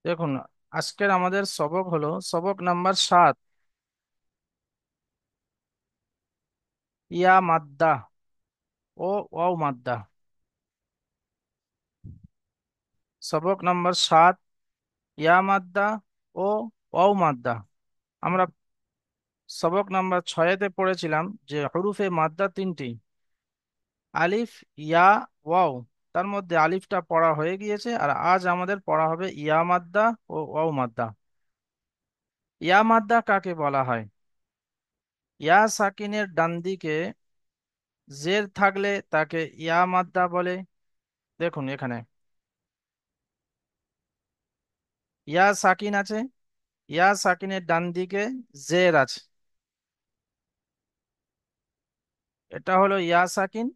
দেখুন, আজকের আমাদের সবক হলো সবক নাম্বার 7। ইয়া মাদ্দা ও ওয়াও মাদ্দা। সবক নাম্বার 7, ইয়া মাদ্দা ও ওয়াও মাদ্দা। আমরা সবক নাম্বার 6-তে পড়েছিলাম যে হরুফে মাদ্দা তিনটি: আলিফ, ইয়া, ওয়াও। তার মধ্যে আলিফটা পড়া হয়ে গিয়েছে, আর আজ আমাদের পড়া হবে ইয়া মাদ্দা ও ওয়াও মাদ্দা। ইয়া মাদ্দা কাকে বলা হয়? ইয়া সাকিনের ডান দিকে জের থাকলে তাকে ইয়া মাদ্দা বলে। দেখুন এখানে ইয়া সাকিন আছে, ইয়া সাকিনের ডান দিকে জের আছে। এটা হলো ইয়া সাকিন,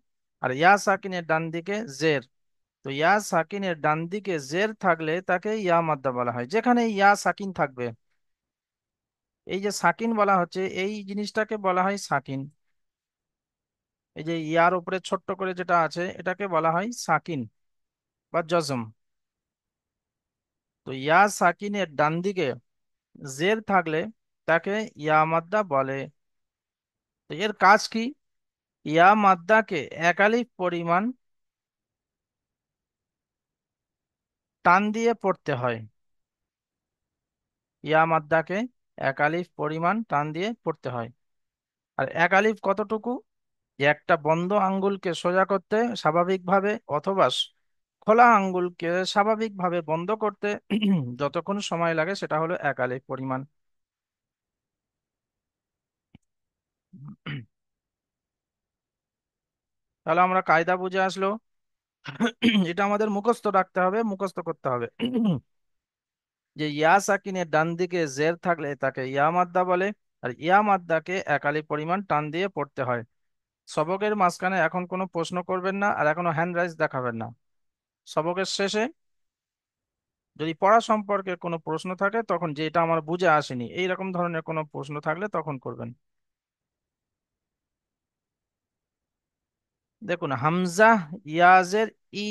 আর ইয়া সাকিনের ডান দিকে জের। তো ইয়া সাকিনের ডান দিকে জের থাকলে তাকে ইয়া মাদ্দা বলা হয়। যেখানে ইয়া সাকিন থাকবে, এই যে সাকিন বলা হচ্ছে, এই জিনিসটাকে বলা হয় সাকিন। এই যে ইয়ার উপরে ছোট্ট করে যেটা আছে এটাকে বলা হয় সাকিন বা জজম। তো ইয়া সাকিনের ডান দিকে জের থাকলে তাকে ইয়া মাদ্দা বলে। তো এর কাজ কি? ইয়া মাদ্দাকে একালিফ পরিমাণ টান দিয়ে পড়তে হয়। ইয়া মাদ্দাকে একালিফ পরিমাণ টান দিয়ে পড়তে হয়। আর একালিফ কতটুকু? যে একটা বন্ধ আঙ্গুলকে সোজা করতে স্বাভাবিকভাবে, অথবা খোলা আঙ্গুলকে স্বাভাবিকভাবে বন্ধ করতে যতক্ষণ সময় লাগে সেটা হলো একালিফ পরিমাণ। তাহলে আমরা কায়দা বুঝে আসলো। এটা আমাদের মুখস্থ রাখতে হবে, মুখস্থ করতে হবে। যে ইয়া সাকিনের ডান দিকে জের থাকলে তাকে ইয়া মাদ্দা বলে, আর ইয়া মাদ্দাকে একালি পরিমাণ টান দিয়ে পড়তে হয়। সবকের মাঝখানে এখন কোনো প্রশ্ন করবেন না, আর এখনো হ্যান্ড রাইজ দেখাবেন না। সবকের শেষে যদি পড়া সম্পর্কে কোনো প্রশ্ন থাকে, তখন যে এটা আমার বুঝে আসেনি এই রকম ধরনের কোনো প্রশ্ন থাকলে তখন করবেন। দেখুন, হামজা ইয়াজের ই,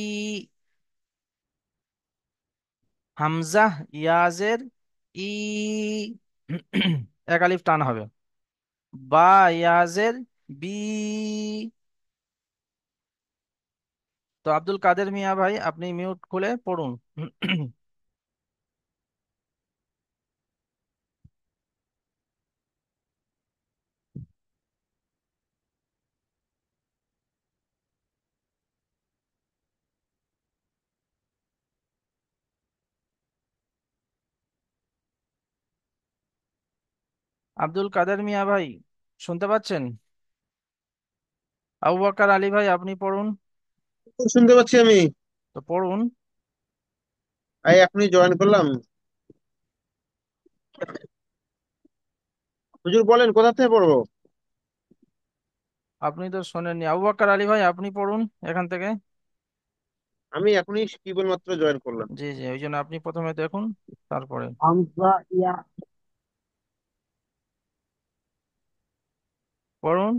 হামজা ইয়াজের ই, এক আলিফ টান হবে। বা ইয়াজের বি। তো আব্দুল কাদের মিয়া ভাই, আপনি মিউট খুলে পড়ুন। আব্দুল কাদের মিয়া ভাই, শুনতে পাচ্ছেন? আবু বকর আলী ভাই, আপনি পড়ুন। শুনতে পাচ্ছি আমি। তো পড়ুন। এখনই জয়েন করলাম। হুজুর বলেন কোথা থেকে পড়বো? আপনি তো শোনেননি। আবু বকর আলী ভাই, আপনি পড়ুন এখান থেকে। আমি এখনই কেবল মাত্র জয়েন করলাম। জি জি, ওই জন্য আপনি প্রথমে দেখুন, তারপরে হামজা ইয়া পড়ুন।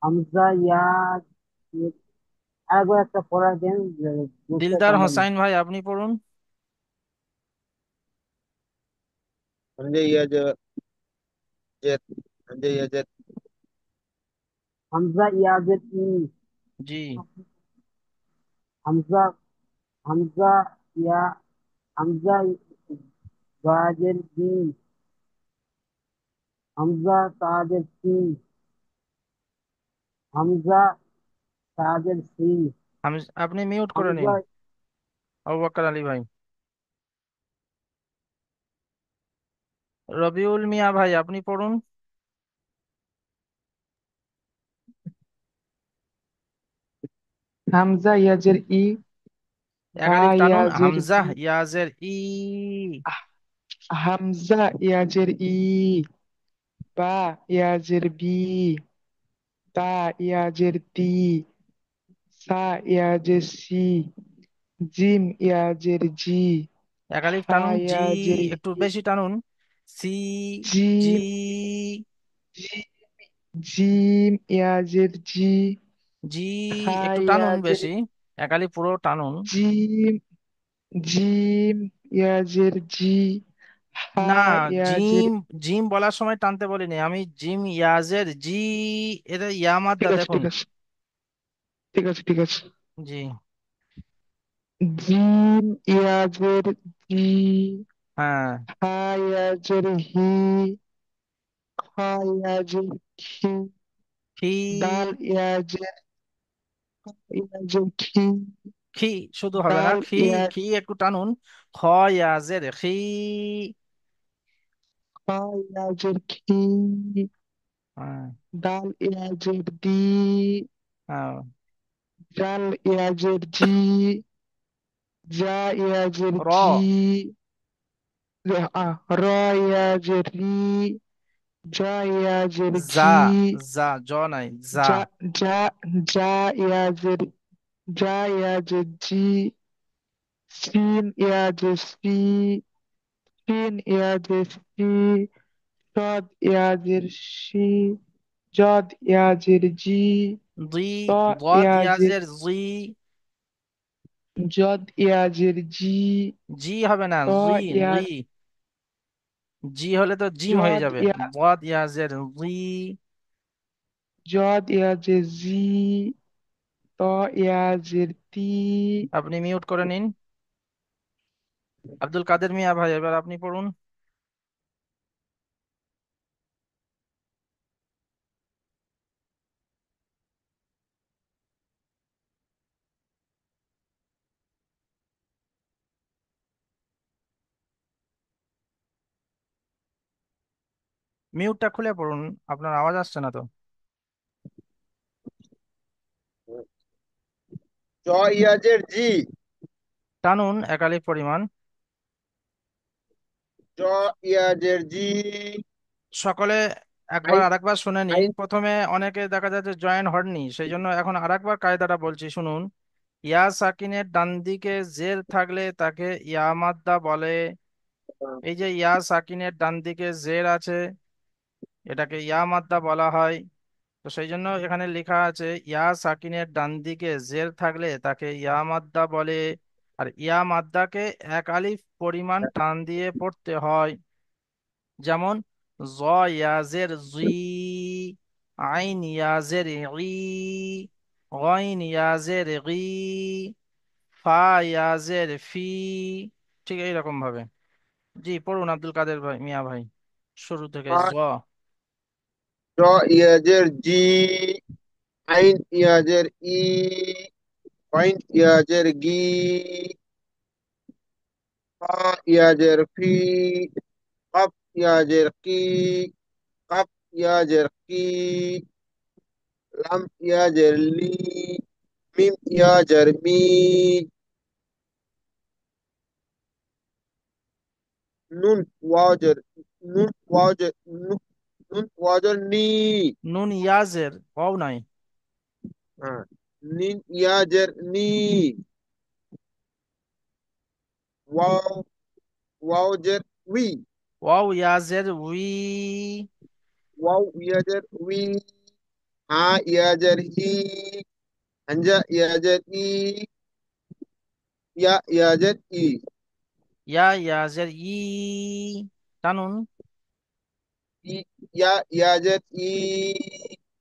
হামজা ইয়া আরেকবার একটা পড়া দেন, বুঝতে দিলদার পারলাম না। হোসাইন ভাই, আপনি পড়ুন। হামজা ইয়া জেদ হামজা ইয়া জেদ হামজা ইয়াজের ই। জি। হামজা হামজা ইয়া হামজা বাজের বি। হামজা তাজের সি। হামজা তাজের সি। আপনি মিউট করে নিন, হামজা আবু বকর আলী ভাই। রবিউল মিয়া ভাই, আপনি পড়ুন। হামজা ইয়াজের ই, এক বা আলিফ টানুন, ইয়াজের হামজা বি। ইয়াজের ই। আহ, হামজা ইয়াজের ই, বা ইয়াজের বি, তা ইয়াজের তি, সা ইয়াজের সি, জিম ইয়াজের জি, এক আলিফ হা টানুন, জি। ইয়াজের একটু হি, বেশি টানুন। সি। জি। জিম জি- জিম ইয়াজের জি, জি। হা একটু টানুন ইয়াজের বেশি, এক আলিফ পুরো টানুন। জিম, জিম ইয়াজের জি, হা না, ইয়াজের, জিম, জিম বলার সময় টানতে বলিনি আমি, জিম ইয়াজের জি, এটা ইয়া মাদ্দা ঠিক আছে দেখুন। ঠিক আছে ঠিক আছে ঠিক আছে। জি। জিম ইয়াজের জি, হ্যাঁ। হা ইয়াজের হি, খা ইয়াজের খি, খি। দাল ইয়াজের খি, খি শুধু হবে না, দাল খি। ইয়াজ, খি একটু টানুন। খ ইয়াজের খি। খা ইয়াজের খি, হ্যাঁ। দাল ইয়াজের দি, হ্যাঁ। জাল ইয়াজের জি, জা ইয়াজের র। জি, র ইয়াজের রি, জা ইয়াজের যা। জি, যা, জ নাই, যা। যা যা যা ইয়াজের, যা ইয়াজের জি, সিন ইয়াজের সি, সিন ইয়াজের সি, সদ ইয়াজের সি, জদ ইয়াজের জি, দুই। ত দদ ইয়াজের, ইয়াজের জি। জদ ইয়াজের জি, জি হবে না, ত জি। জি। ইয়াজ, জি হলে তো জিম হয়ে জদ যাবে। ইয়া, দদ ইয়াজের জি। জদ ইয়াজের জি, ত ইয়াজের তি। আপনি মিউট করে নিন। আব্দুল কাদের মিয়া ভাই, এবার আপনি পড়ুন। মিউটটা খুলে পড়ুন, আপনার আওয়াজ আসছে না তো। জ ইয়াজের জি, টানুন একালিক পরিমাণ। জ ইয়াজের জি, সকলে একবার আইন আরেকবার শুনে নিন, আইন প্রথমে অনেকে দেখা যাচ্ছে জয়েন হননি, সেই জন্য এখন আরেকবার কায়দাটা বলছি শুনুন। ইয়া সাকিনের ডান দিকে জের থাকলে তাকে ইয়া মাদ্দা বলে। এই যে ইয়া সাকিনের ডান দিকে জের আছে, এটাকে ইয়া মাদ্দা বলা হয়। তো সেই জন্য এখানে লেখা আছে ইয়া সাকিনের ডান দিকে জের থাকলে তাকে ইয়া মাদ্দা বলে। আর ইয়া মাদ্দাকে এক আলিফ পরিমাণ টান দিয়ে পড়তে হয়। যেমন জ ইয়াজের জি, আইন ইয়াজের ই, গইন ইয়াজের গি, ফা ইয়াজের ফি। ঠিক এইরকম ভাবে। জি পড়ুন আব্দুল কাদের ভাই, মিয়া ভাই, শুরু থেকে জ। জ ইয়াজের জি, আইন ইয়াজের ই, আইন ইয়াজের গি, ফা ইয়াজের ফি, কফ ইয়াজের কি, কফ ইয়াজের কি, লাম ইয়াজের লি, মিম ইয়াজের মি, নুন ওয়াজের, নুন ওয়াজের, নুন ওয়াজের নি, নুন ইয়াজের ওয়াও নাই। হ্যাঁ, নিন ইয়াজের নি, ওয়াও ওয়াজের উই, ওয়াও ইয়াজের উই। ওয়াও ইয়াজের উই, হা ইয়াজের হি, হামজা ইয়াজের ই, ইয়া ইয়াজের ই, ইয়া ইয়াজের ই। টানুন। ই ইয়া ইয়াজের ই।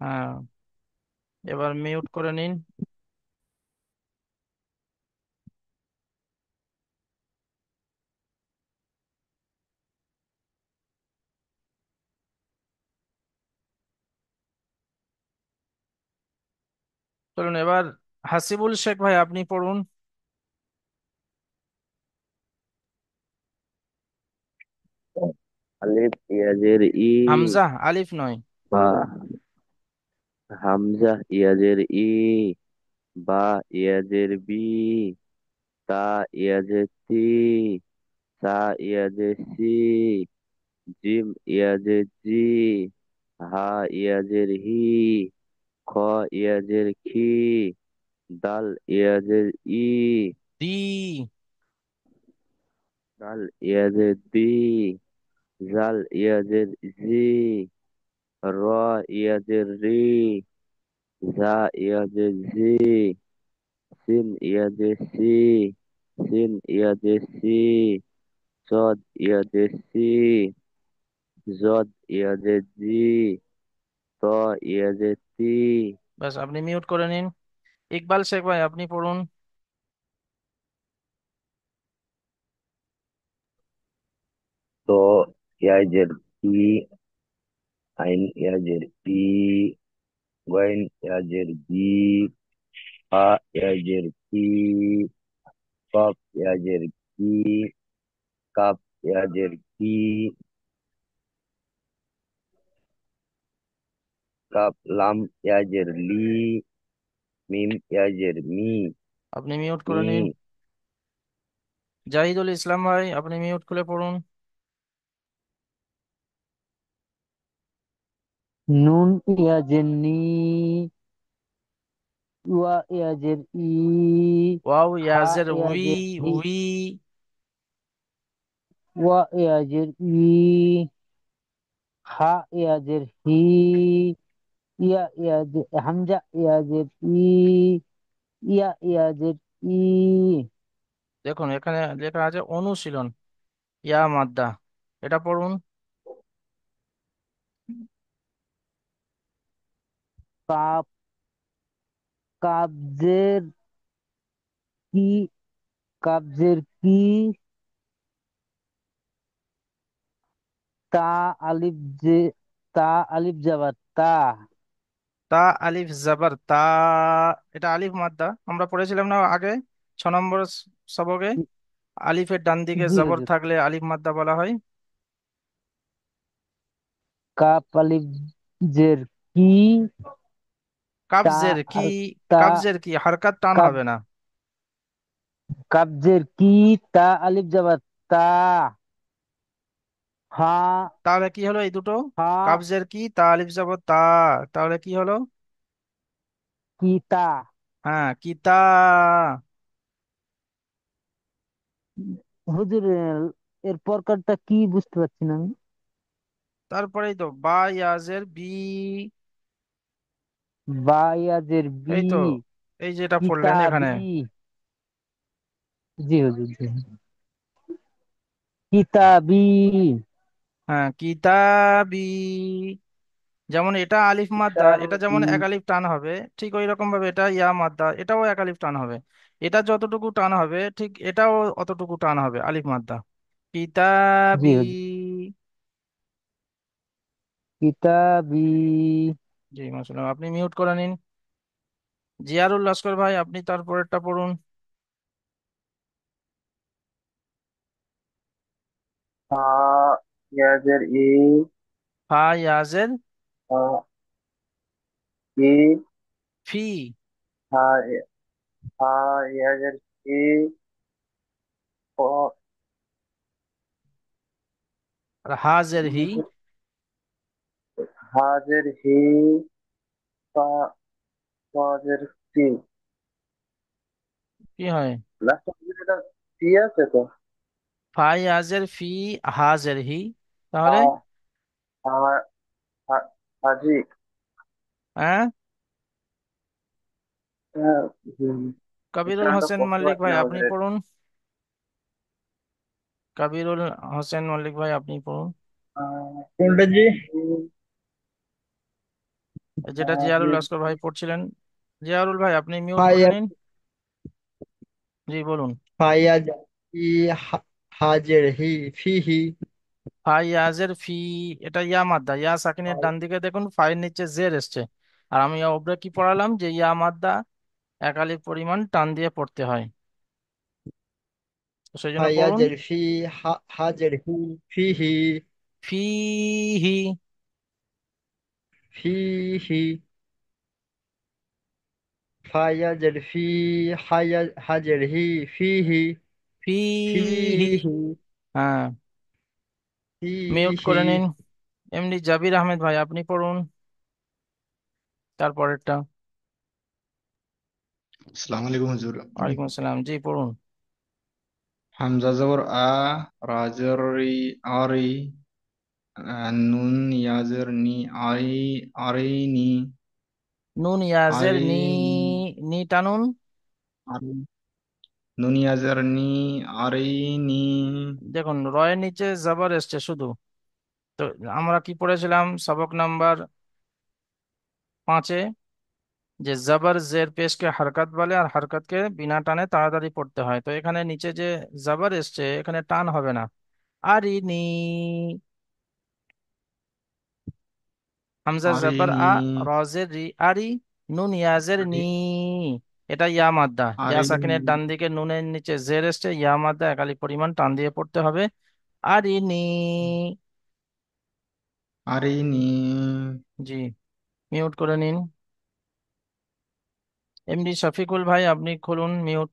হ্যাঁ, এবার মিউট করে নিন। চলুন এবার হাসিবুল শেখ ভাই আপনি পড়ুন। আলিফ ইয়াজের ই, হামজা আলিফ নয়। বা হামজা ইয়াজের ই, বা ইয়াজের বি, তা ইয়াজের তি, সা ইয়াজের সি, জিম ইয়াজের জি, হা ইয়াজের হি, খ ইয়াজের খি, দাল ইয়াজের ই, দি। দাল ইয়াজের দি, জাল ইয়াজের জি, র ইয়াজের রি, যা ইয়াজের জি, সিন ইয়াজের সি, সিন ইয়াজের সি, সদ ইয়াজের সি, জদ ইয়াজের জি, ত ইয়াজের তি। ব্যাস, আপনি মিউট করে নিন। ইকবাল শেখ ভাই, আপনি পড়ুন। ত ইয়াজের তি, আইন ইয়াজের ই, গইন ইয়াজের গি, ফা ইয়াজের কি, কফ ইয়াজের কি, কাপ ইয়াজের কি, কাপ লাম ইয়াজের লি, মিম ইয়াজের মি, আপনি মিউট করে মি। নিন। জাহিদুল ইসলাম ভাই, আপনি মিউট খুলে পড়ুন। নুন ইয়াজের নি, ওয়া ইয়াজের ই, ওয়াও হা ইয়াজের উই, ইয়াজের হি, উই। ওয়া ইয়াজের ই, হা ইয়াজের হি, ইয়া ইয়াজের হামজা ইয়াজের ই, ইয়া ইয়াজের ই। দেখুন এখানে লেখা আছে অনুশীলন, ইয়া মাদ্দা, এটা পড়ুন। কাপ, কাবজের কি, কাবজের কি, তা আলিফ জে, তা আলিফ যাবার তা, তা আলিফ জাবার তা, এটা আলিফ মাদ্দা, আমরা পড়েছিলাম না আগে 6 নম্বর সবকে। আলিফের ডান দিকে জি জবর হুজুর। থাকলে আলিফ মাদ্দা বলা হয়। কাপ আলিফ জের কি, তা কাবজের কি, আর তা, কাবজের কি হারকাত টান কাব, হবে না। কাবজের কি, তা আলিফ যাবার তা, হা, তাহলে কি হলো এই দুটো? হা, কাবজের কি, তা আলিফ জবর তা, তাহলে কি হলো? কি তা। হ্যাঁ, কিতা। হুজুর এর প্রকারটা কি বুঝতে পারছি না আমি। তারপরেই তো বা ইয়াজের বি। বায়াজের বি, এই তো, এই যেটা পড়লেন এখানে। কিতাবি। জি হুজুর জি। কিতাবি। হ্যাঁ, কিতাবি। যেমন এটা আলিফ মাদ্দা, এটা যেমন কিতাবি। এক আলিফ টান হবে, ঠিক ওই রকম ভাবে এটা ইয়া মাদ্দা, এটাও এক আলিফ টান হবে। এটা যতটুকু টান হবে ঠিক এটাও অতটুকু টান হবে, আলিফ মাদ্দা। জি কিতাবি। হুজুর। কিতাবি। জি মাশাআল্লাহ, আপনি মিউট করে নিন। জিয়ারুল লস্কর ভাই, আপনি তারপরেরটা পড়ুন। আ ইয়াজের ই, ফা ইয়াজের আ ই, ফি, হা হা ইয়াজের ই, ক আর হাজের হি। হাজের হি, তা তাজের তি। কি হয়? লাস্ট এটা টি আছে তো। ফা ইয়াজের ফি, হাজের হি, আ তাহলে আ হা- হাজি। হ্যাঁ। হ্যাঁ, হুম। কবিরুল উচ্চারণটা হোসেন করতে মল্লিক পারছি ভাই, না আপনি ওদের। পড়ুন। কবিরুল হোসেন মল্লিক ভাই, আপনি পড়ুন। কোনটা জি? যেটা জিয়ারুল লস্কর ভাই পড়ছিলেন। জিয়ারুল ভাই, আপনি মিউট করে ফাইয়া নিন। জি বলুন। ফাইয়াজ ই, হাজের হি, ফিহি। ফাই ইয়াজের ফি, এটা ইয়া মাদ্দা, ইয়া সাকিনের ডান দিকে দেখুন ফাইয়ের নিচে জের এসছে। আর আমি ওপরে কি পড়ালাম যে ইয়া মাদ্দা এক আলিফ পরিমাণ টান দিয়ে পড়তে হয়, তো সেই জন্য পড়ুন। ফাইয়াজের ফি, হাজের হি, ফিহি, ফিহি, ফিহি। ফাইয়াজের ফি, হাজের হি, ফিহি, ফিহি। ফিহি, হ্যাঁ, মিউট ফিহি। করে নিন। এমনি জাবির আহমেদ ভাই, আপনি পড়ুন তারপরেরটা। আসসালামু আলাইকুম হুজুর। ওয়ালাইকুম আসসালাম, জি পড়ুন। হামজা জবর আ, রাজর রি, আরি, নুন ইয়াজের নি, আই, আরিনি, নুন ইয়াজের নি, আইনি, নি টানুন। আরি, নুন ইয়াজের নি, আরিনি। দেখুন রয়ের নিচে জবর এসছে শুধু। তো আমরা কি পড়েছিলাম সবক নাম্বার 5-এ, যে জবর জের পেশকে হরকত বলে আর হরকতকে বিনা টানে তাড়াতাড়ি পড়তে হয়। তো এখানে নিচে যে জবর এসছে এখানে টান হবে না। আরিনি, হামজা জবর আরিনি, আ, রজের রি, আরি, নুন ইয়াজের নি। আরি, এটা ইয়া মাদ্দা, ইয়া আরিনি, সাকিনের ডান দিকে নুনের নিচে জের এসছে, ইয়া মাদ্দা একালি পরিমাণ টান দিয়ে পড়তে হবে। আরিনি। আরিনি। জি, মিউট করে নিন। এমডি শফিকুল ভাই আপনি খুলুন মিউট,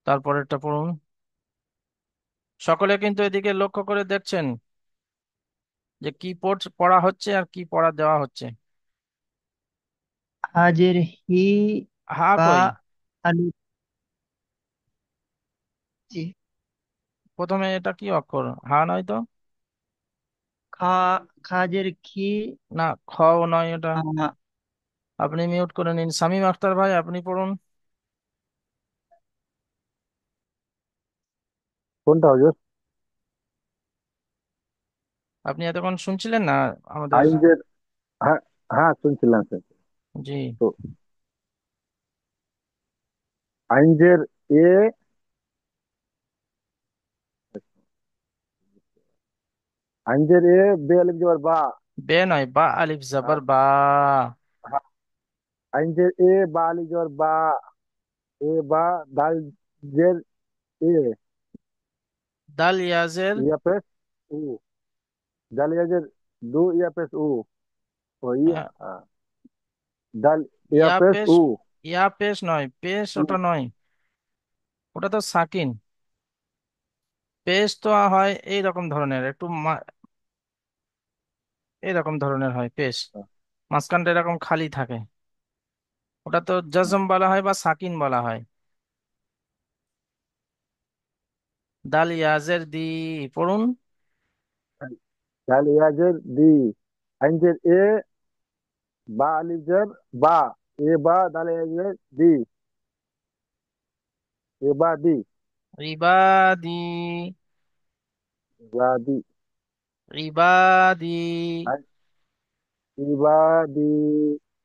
তারপরেরটা পড়ুন। সকলে কিন্তু এদিকে লক্ষ্য করে দেখছেন যে কি পড়া হচ্ছে আর কি পড়া দেওয়া হচ্ছে। হাজের হি, হা বা, কই? আলিফ। জি। প্রথমে এটা কি অক্ষর? হা নয় তো? খা, খাজের খি। না, খও নয় এটা। আ, আপনি মিউট করে নিন। শামীম আখতার ভাই আপনি পড়ুন। কোনটা হুজুর? আপনি এতক্ষণ শুনছিলেন না আমাদের? আইনজের, হ্যাঁ, হ্যাঁ শুনছিলাম শুনছিলাম। জি, তো আইনজের এ, আইনজের এ, বে আলিফ জবর বা। বে নয়, বা আলিফ জবর হ্যাঁ, বা। হ্যাঁ, আইনজের এ, বা আলিফ জবর বা, এ বা, দাল জের এ, দাল ইয়াজের ইয়া পেশ উ, দাল ইয়াজের দু, ইয়া পেশ উ, ও ইয়া, আহ, দাল ইয়া ইয়া পেশ পেশ। উ, ইয়া পেশ নয়, পেশ উ। ওটা নয়, ওটা তো সাকিন। পেশ তো হয় এই রকম ধরনের একটু এইরকম ধরনের হয় পেশ, মাঝখানটা এরকম খালি থাকে। ওটা তো জজম বলা হয় বা সাকিন বলা হয়। দাল ইয়াজের দি, পড়ুন। দাল ইয়াজের দি, আইনজের এ, বা আলিফ জের বা, এ বা, দাল ইয়াজের দি, এ বা দি, ইবাদি, বা দি, ইবাদি। ইবাদি।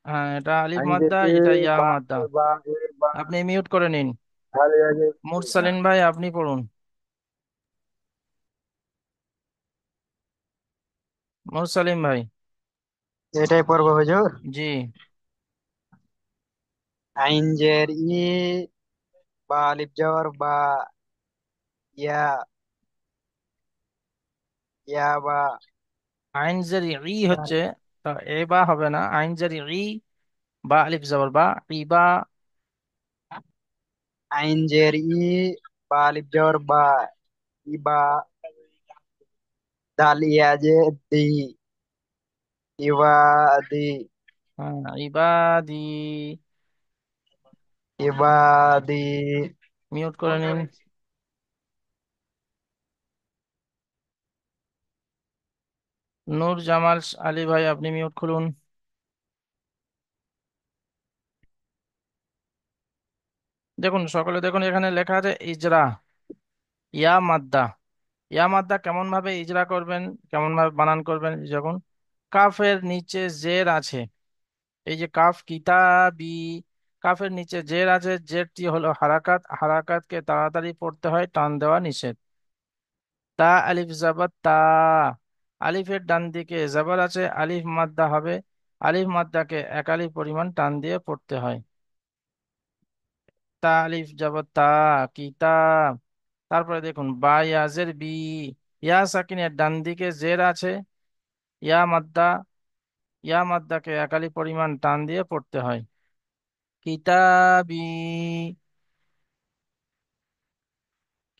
হ্যাঁ, এটা আলিফ আইনজের মাদ্দা, এ, এটা ইয়া বা, মাদ্দা। এ বা, এ বা, আপনি মিউট করে নিন। দাল ইয়াজের দি, হ্যাঁ। মুরসালিন ভাই আপনি পড়ুন। মুরসালিম ভাই। এটাই পড়বো হুজুর। জি, আইনজের ই, বা আলিফ জবর বা, ইয়া, ইয়া বা। আইন জারি ই হচ্ছে, তা এ বা হবে না, আইন জারি ই, বা আলিফ জবর বা, ইবা। আইনজের ই, বা আলিফ জবর বা, ইবা, দাল ইয়াজে দি, ইবাদি, হ্যাঁ, ইবাদি। ইবাদি। মিউট করে নিন। নূর জামাল আলী ভাই আপনি মিউট খুলুন। দেখুন সকলে দেখুন, এখানে লেখা আছে ইজরা, ইয়া মাদ্দা। ইয়া মাদ্দা কেমন ভাবে ইজরা করবেন, কেমন ভাবে বানান করবেন? যখন কাফের নিচে জের আছে, এই যে কাফ কিতাবি, কাফের নিচে জের আছে, জেরটি হলো হারাকাত, হারাকাতকে তাড়াতাড়ি পড়তে হয়, টান দেওয়া নিষেধ। তা আলিফ জাবার তা, আলিফের ডান দিকে জাবার আছে, আলিফ মাদ্দা হবে, আলিফ মাদ্দাকে এক আলিফ পরিমাণ টান দিয়ে পড়তে হয়। তা আলিফ জাবার তা, কিতাব। তারপরে দেখুন বা ইয়াজের বি, ইয়া সাকিনের ডান দিকে জের আছে, ইয়া মাদ্দা, ইয়া মাদ্দাকে এক আলিফ পরিমাণ টান দিয়ে পড়তে হয়। কিতাবি,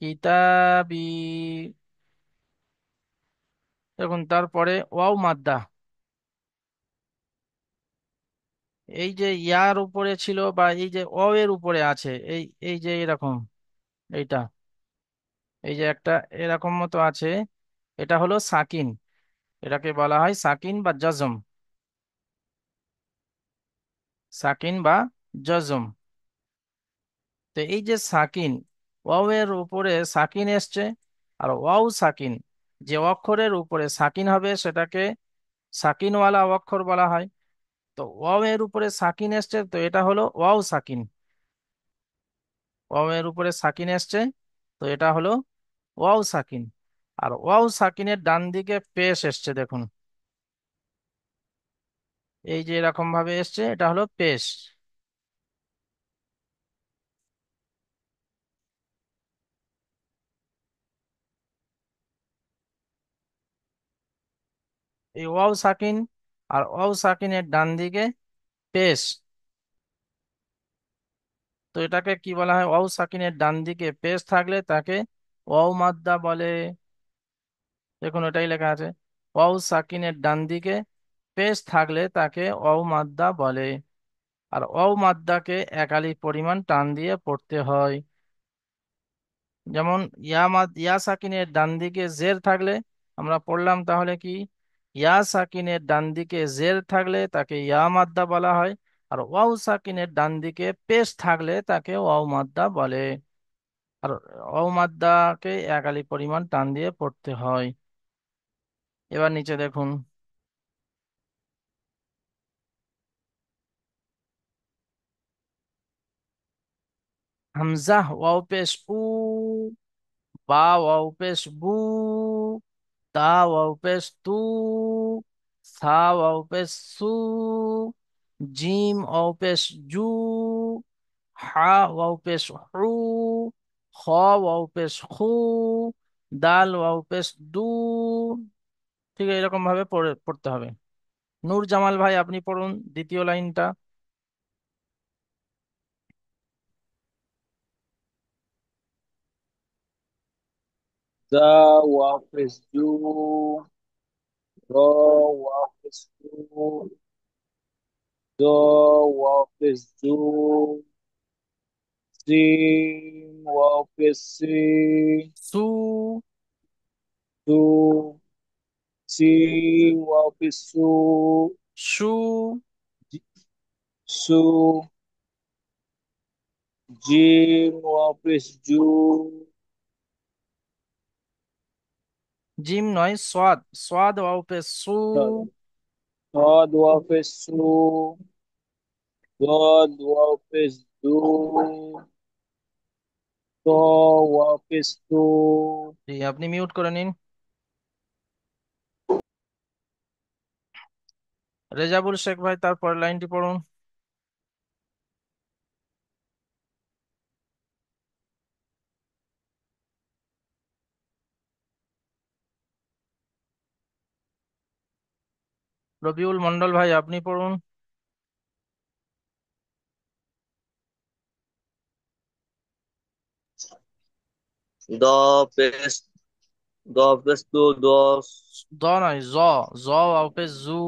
কিতাবি। দেখুন তারপরে ওয়াও মাদ্দা, এই যে ইয়ার উপরে ছিল বা এই যে অ এর উপরে আছে, এই এই যে এরকম, এইটা, এই যে একটা এরকম মতো আছে, এটা হলো সাকিন, এটাকে বলা হয় সাকিন বা জজম, সাকিন বা জজম। তো এই যে সাকিন, ওয়াও এর উপরে সাকিন এসছে, আর ওয়াও সাকিন, যে অক্ষরের উপরে সাকিন হবে সেটাকে সাকিনওয়ালা অক্ষর বলা হয়। তো ওয়াও এর উপরে সাকিন এসছে, তো এটা হলো ওয়াও সাকিন। ওয়াও এর উপরে সাকিন এসছে, তো এটা হলো ওয়াও সাকিন। আর ওয়াও সাকিনের ডান দিকে পেশ এসছে, দেখুন এই যে এরকম ভাবে এসছে, এটা হলো পেশ। এই ওয়াও সাকিন আর ওয়াও সাকিনের ডান দিকে পেশ, তো এটাকে কি বলা হয়? ওয়াও সাকিনের ডান দিকে পেশ থাকলে তাকে ওয়াও মাদ্দা বলে। দেখুন এটাই লেখা আছে, ওয়াও সাকিনের ডান দিকে পেশ থাকলে তাকে ওয়াও মাদ্দা বলে। আর ওয়াও মাদ্দাকে একালি পরিমাণ টান দিয়ে পড়তে হয়। যেমন ইয়া সাকিনের ডান দিকে জের থাকলে আমরা পড়লাম, তাহলে কি ইয়া সাকিনের ডান দিকে জের থাকলে তাকে ইয়া মাদ্দা বলা হয়। আর ওয়াও সাকিনের ডান দিকে পেশ থাকলে তাকে ওয়াও মাদ্দা বলে। আর ওয়াও মাদ্দাকে একালি পরিমাণ টান দিয়ে পড়তে হয়। এবার নিচে দেখুন, হামজা ওয়াও পেশ উ, বা ওয়াও পেশ বু, তা ওয়াও পেশ তু, সা ওয়াও পেশ সু, জিম ওয়াও পেশ জু, হা ওয়াও পেশ হু, খ ওয়াও পেশ খু, দাল ওয়াও পেশ দু। ঠিক এরকম ভাবে পড়তে হবে। নূর জামাল ভাই আপনি পড়ুন দ্বিতীয় লাইনটা। The Waffles Do, The Waffles Do, The Waffles Do, Sim Waffles Si, সু, Su, Si Waffles Su, সু, Su, Jim Waffles Ju, gym নয় সোয়াদ, সোয়াদ ওয়াও পেশ সু, Todd Waffles Su, God Waffles Do, To Waffles Do. জি আপনি mute করে নিন। রেজাবুল শেখ ভাই তারপর লাইনটি পড়ুন। রবিউল মন্ডল ভাই আপনি পড়ুন। The best, the best to দ নয় জ, জ ওয়াও পেশ জু,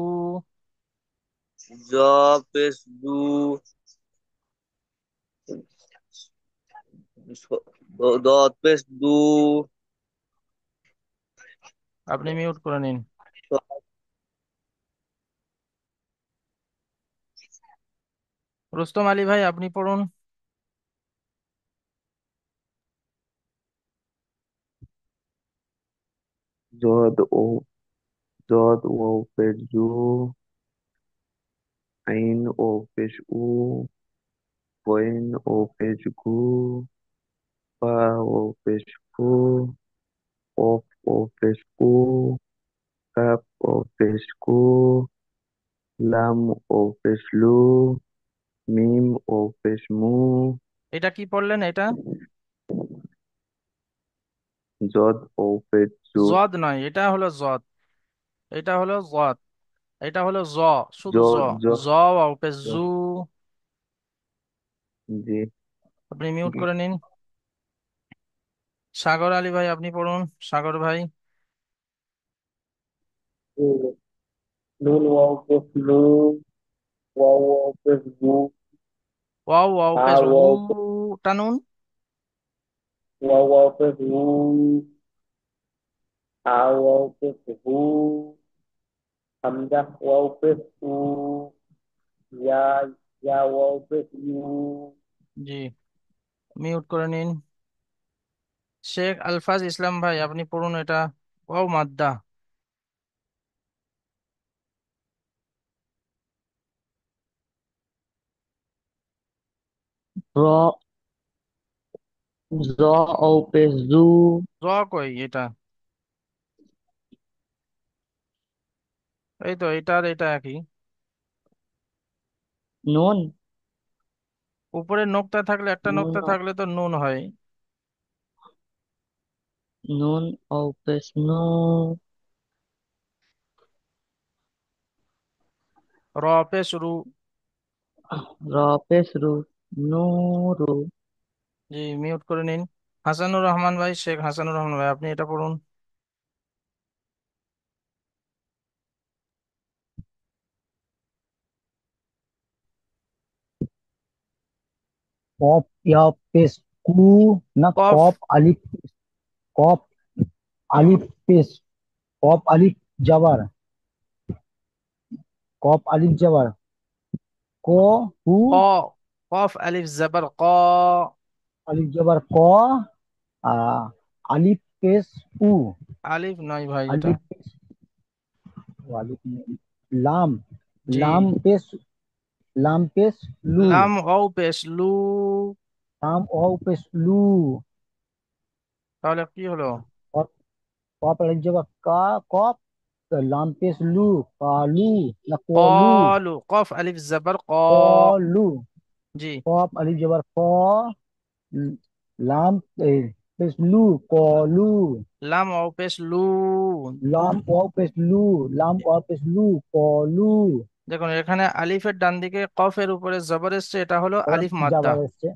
the best do the best do আপনি মিউট করে নিন। রুস্তম আলী ভাই আপনি পড়ুন। زاد أو زاد واو بيش زو عين أو بيش أو وين أو بيش جو با أو بيش كو أوف أو بيش كو كاب أو بيش كو لام أو بيش لو ميم أو بيش مو এটা কি পড়লেন এটা? زاد أو بيش زو জদ নয়, এটা হলো জদ, এটা হলো জদ, এটা হলো জ, শুধু জ, زاد زاد জ ওয়াও পেশ জু। زاد جي আপনি মিউট করে নিন। সাগর আলী ভাই আপনি পড়ুন, সাগর ভাই। Nun Waffles Lu, Wow Waffles Gu, wow wow Ha পেশ হু, Waffles টানুন। Wow Waffles Wu, Ha Waffles Hu, Hamzah Waffles U, Ya Ya Waffles U, জি মিউট করে নিন। শেখ আলফাজ ইসলাম ভাই, আপনি পড়ুন এটা। ওয়াও মাদ্দা। র জ ও পেশ জু। র কই এটা? এই তো, এটা আর এটা একই। নুন। উপরে নোক্তা থাকলে, একটা নুন নোক্তা থাকলে তো নুন হয়। নুন ও পেশ নু। র পেশ রু। র পেশ রু। নুরু। জি, মিউট করে নিন। হাসানুর রহমান ভাই, শেখ হাসানুর রহমান ভাই, আপনি এটা পড়ুন। কপ ইয়া পেশ কু, না কফ। কপ আলিফ, কপ আলিফ পেশ, কপ আলিফ জবর, কপ আলিফ জবর কো হু, ক। কফ আলিফ জবর ক। আলিফ জবর ক, আ, আলিফ পেশ উ, আলিফ নয় ভাই এটা। আলিফ পেশ ও, আলিফ লাম, জি। লাম পেশ, লাম পেশ লু, লাম ও পেশ লু। লাম ও পেশ লু, তাহলে কি হলো? কপ, কপ আলিফ জবর কা, কপ, তো লাম পেশ লু, কালু, না কলু, কলু। কফ আলিফ জবর ক। কলু, জি। কপ আলিফ জবর ক, লাম পেশ লু, কলু, লাম ও পেশ লু। লাম ওয়াও পেশ লু, লাম ওয়াও পেশ লু, কলু, দেখুন এখানে আলিফের ডান দিকে কফের উপরে জবর এসছে, এটা হলো ওরা আলিফ মাদ্দা। যাবার এসছে,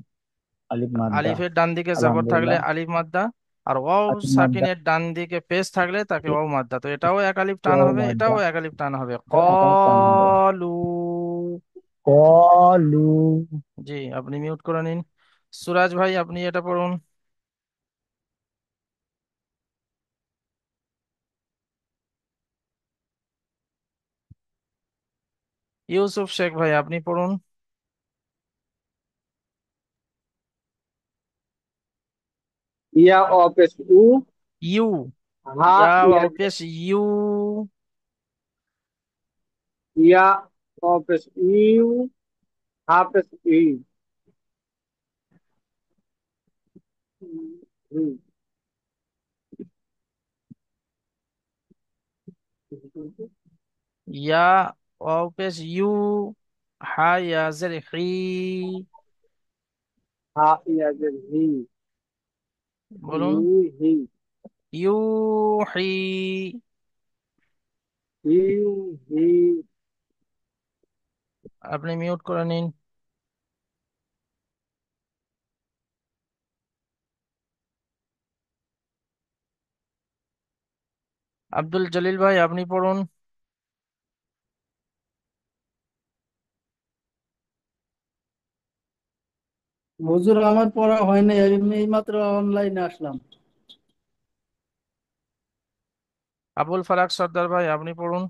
আলিফ মাদ্দা। আলিফের ডান দিকে জবর থাকলে আলহামদুলিল্লাহ। আলিফ মাদ্দা। আর ওয়াও আলিফ মাদ্দা, সাকিনের ডান দিকে পেশ থাকলে তাকে ওয়াও মাদ্দা, তো এটাও এক আলিফ টান ওয়াও হবে, এটাও মাদ্দা, এক আলিফ টান হবে। এটাও একালিফ টান হবে। কলু। কলু। জি, আপনি মিউট করে নিন। সুরাজ ভাই, আপনি এটা পড়ুন। ইউসুফ শেখ ভাই, আপনি পড়ুন। ইয়া অপেশ উ। ইউ। হা ইয়া ইয়া ওয়াও পেশ ইউ। ইয়া অপেশ ইউ। হা পেশ ই। হুম। ইয়া ওয়াও পেশ ইউ। হা ইয়া জের হি। হা ইয়া জের হি। বলুন। ইউ হি। ইউহি। ইউ হি। আপনি মিউট করে নিন। আব্দুল জলিল ভাই, আপনি পড়ুন। হুজুর আমার পড়া হয় নাই, আমি এইমাত্র অনলাইনে আসলাম। আবুল ফারাক সর্দার ভাই, আপনি পড়ুন।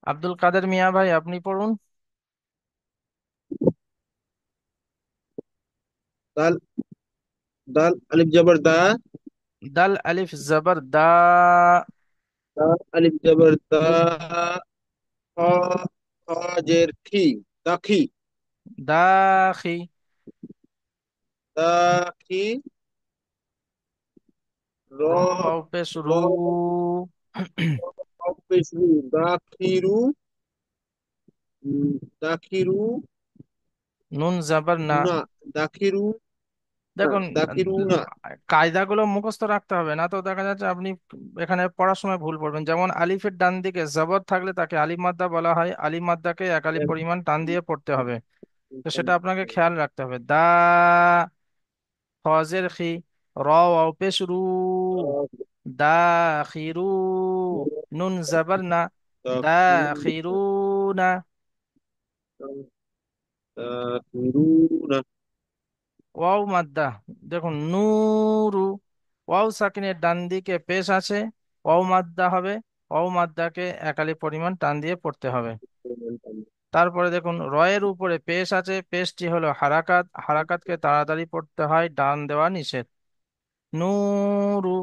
আব্দুল কাদের মিয়া ভাই, আপনি পড়ুন। দাল, দাল আলিফ জবর দা, দাল আলিফ জবর দা। দাল আলিফ জবর দা, খ, খ জের খি, দাখি, দাখি। দাখি, র, র ওয়াও পেশ র, রু। পেশরু, দাখিরু, দাখিরু, নুন জবর না। না, দাখিরু, না, দেখুন, দাখিরু না, কায়দাগুলো মুখস্থ রাখতে হবে, না তো দেখা যাচ্ছে আপনি এখানে পড়ার সময় ভুল পড়বেন। যেমন আলিফের ডান দিকে জবর থাকলে তাকে আলিফ মাদ্দা বলা হয়, আলিফ মাদ্দাকে এক আলিফ পরিমাণ টান দিয়ে পড়তে হবে। তো সেটা আপনাকে খেয়াল রাখতে হবে। দা ফজের খি। র ওয়াও পেশ রু। দাখিরু। নুন জবর না। দাখিরু, দাখিরুনা। দাখিরু না, ওয়াও মাদ্দা। দেখুন, নূরু। ওয়াও সাকিনের ডান দিকে পেশ আছে, ওয়াও মাদ্দা হবে, ওয়াও মাদ্দাকে একালি পরিমাণ টান দিয়ে পড়তে হবে। তারপরে দেখুন রয়ের উপরে পেশ আছে, পেশটি হলো হারাকাত, হারাকাতকে তাড়াতাড়ি পড়তে হয়, ডান দেওয়া নিষেধ। নূরু,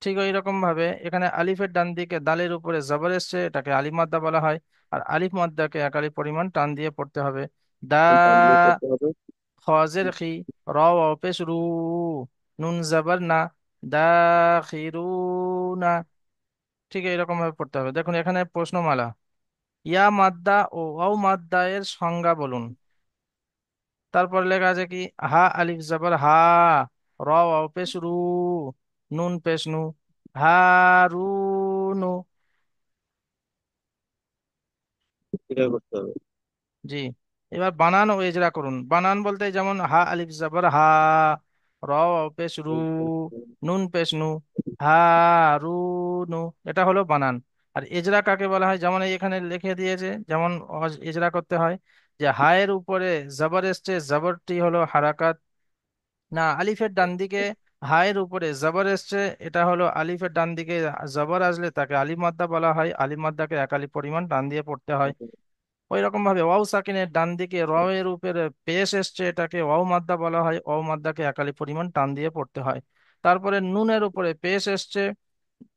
ঠিক ওই রকম ভাবে এখানে আলিফের ডান দিকে দালের উপরে জবর এসছে, এটাকে আলিফ মাদ্দা বলা হয়, আর আলিফ মাদ্দাকে একালি পরিমাণ টান দিয়ে পড়তে হবে। দা, টান দিয়ে করতে হবে। খজের খি, র ওয়াও পেশ রু, নুন জবর না, দাখিরুনা, ঠিক এইরকম ভাবে পড়তে হবে। দেখুন এখানে প্রশ্নমালা, ইয়া মাদ্দা ও ওয়াও মাদ্দা এর সংজ্ঞা বলুন। তারপর লেখা আছে কি, হা আলিফ জবর হা, র ওয়াও পেশ রু, নুন পেশ নু, হারুনু। এটা করতে হবে। জি, এবার বানান ও এজরা করুন। বানান বলতে যেমন হা আলিফ জবর হা, র ওয়াও পেশ রু, নুন পেশ নু, হারুনু, এটা হলো বানান। আর এজরা কাকে বলা হয়, যেমন এই এখানে লিখে দিয়েছে, যেমন এজরা করতে হয়, যে হায়ের উপরে জবর এসছে, জবরটি হলো হারাকাত, না আলিফের ডান দিকে হায়ের উপরে জবর এসছে, এটা হলো আলিফের ডান দিকে জবর আসলে তাকে আলিফ মাদ্দা বলা হয়, আলিফ মাদ্দাকে একালি পরিমাণ টান দিয়ে পড়তে হয়। ওই রকম ভাবে ওয়াও সাকিনের ডান দিকে র এর উপরে পেশ এসছে, এটাকে ওয়াও মাদ্দা বলা হয়, ওয়াও মাদ্দাকে একালি পরিমাণ টান দিয়ে পড়তে হয়। তারপরে নুনের উপরে পেশ এসছে,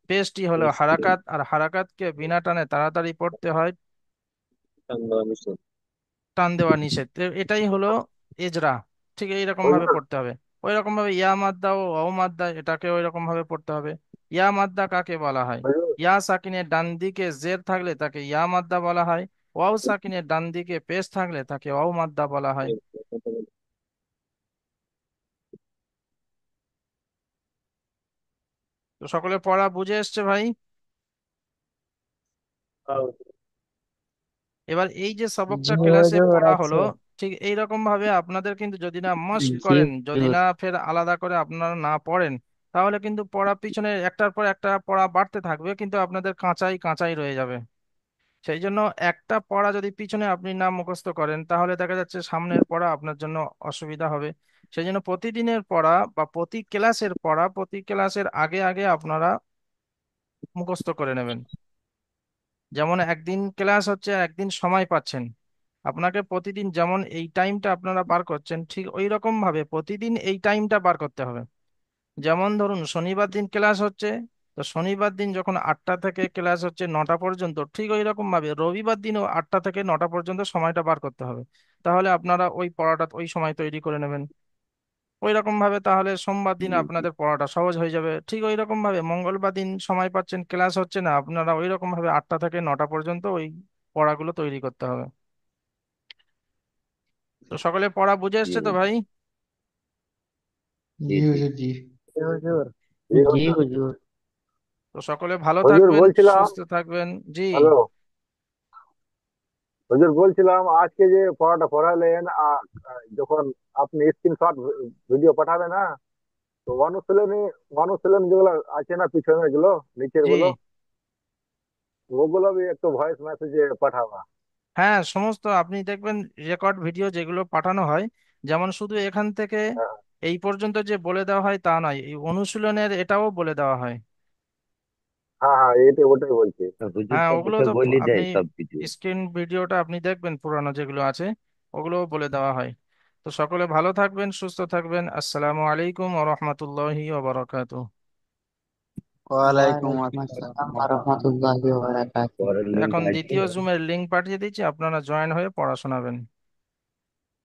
পেশটি হলো হারাকাত, আর হারাকাতকে বিনা টানে তাড়াতাড়ি পড়তে হয়, টান দেওয়া নিষেধ। টান দেওয়া নিষেধ। তো এটাই হলো এজরা, ঠিক এইরকম ভাবে হুজুর পড়তে হবে। ওই রকম ভাবে ইয়া মাদ্দা ও ওয়াও মাদ্দা, এটাকে ওই রকম ভাবে পড়তে হবে। ইয়া মাদ্দা কাকে বলা হয়, হুজুর ইয়া সাকিনের ডান দিকে জের থাকলে তাকে ইয়া মাদ্দা বলা হয়, ওয়াও সাকিনের ডান দিকে পেশ থাকলে তাকে ওয়াও মাদ্দা বলা হয়। তো সকলে পড়া বুঝে এসছে ভাই? এবার এই যে জি সবকটা ক্লাসে হুজুর পড়া আছে। হলো, ঠিক এই রকম ভাবে আপনাদের কিন্তু যদি না মাস্ট জি করেন, যদি হুজুর। না ফের আলাদা করে আপনারা না পড়েন, তাহলে কিন্তু পড়া পিছনে একটার পর একটা পড়া বাড়তে থাকবে, কিন্তু আপনাদের কাঁচাই কাঁচাই রয়ে যাবে। সেই জন্য একটা পড়া যদি পিছনে আপনি না মুখস্থ করেন, তাহলে দেখা যাচ্ছে সামনের পড়া আপনার জন্য অসুবিধা হবে। সেই জন্য প্রতিদিনের পড়া বা প্রতি ক্লাসের পড়া, প্রতি ক্লাসের আগে আগে আপনারা মুখস্থ করে নেবেন। যেমন একদিন ক্লাস হচ্ছে, একদিন সময় পাচ্ছেন, আপনাকে প্রতিদিন যেমন এই টাইমটা আপনারা বার করছেন, ঠিক ওই রকম ভাবে প্রতিদিন এই টাইমটা বার করতে হবে। যেমন ধরুন শনিবার দিন ক্লাস হচ্ছে, তো শনিবার দিন যখন 8টা থেকে ক্লাস হচ্ছে 9টা পর্যন্ত, ঠিক ওই রকম ভাবে রবিবার দিনও 8টা থেকে 9টা পর্যন্ত সময়টা বার করতে হবে। তাহলে আপনারা ওই পড়াটা ওই সময় তৈরি করে নেবেন। ওই রকম ভাবে তাহলে সোমবার দিন আপনাদের পড়াটা সহজ হয়ে যাবে। ঠিক ওই রকম ভাবে মঙ্গলবার দিন সময় পাচ্ছেন, ক্লাস হচ্ছে না, আপনারা ওই রকম ভাবে 8টা থেকে 9টা পর্যন্ত ওই পড়াগুলো তৈরি করতে হবে। তো সকলে পড়া বুঝে জি এসছে তো ভাই? জি জি জি। হুজুর জি। জি হুজুর। জি জি হুজুর। হুজুর। তো সকলে ভালো হুজুর থাকবেন, বলছিলাম, সুস্থ থাকবেন। জি, হ্যালো, হুজুর বলছিলাম আজকে যে পড়াটা পড়ালেন, যখন আপনি স্ক্রিনশট ভিডিও পাঠাবেন না, তো অনুশীলন যেগুলো আছে না পিছনে গুলো, নিচের জি, গুলো, ওগুলো একটু ভয়েস মেসেজে পাঠাবা। হ্যাঁ সমস্ত আপনি দেখবেন রেকর্ড ভিডিও যেগুলো পাঠানো হয়, যেমন শুধু এখান থেকে হ্যাঁ এই পর্যন্ত যে বলে দেওয়া হয় তা নয়, এই অনুশীলনের এটাও বলে দেওয়া হয়। হ্যাঁ হ্যাঁ, ওটাই বলছি। হুজুর হ্যাঁ তো ওগুলো মুখে তো বলি আপনি দেয় সবকিছু। স্ক্রিন ভিডিওটা আপনি দেখবেন, পুরানো যেগুলো আছে ওগুলোও বলে দেওয়া হয়। তো সকলে ভালো থাকবেন, সুস্থ থাকবেন। আসসালামু আলাইকুম ওয়া রাহমাতুল্লাহি ওয়া বারাকাতুহু। ওয়ালাইকুম ওয়ালাইকুম আসসালাম ওয়া আসসালাম। রাহমাতুল্লাহি ওয়া বারাকাতুহু। পরের লিঙ্ক এখন আছে। দ্বিতীয় জুমের লিংক পাঠিয়ে দিচ্ছি, আপনারা জয়েন হয়ে পড়া শোনাবেন।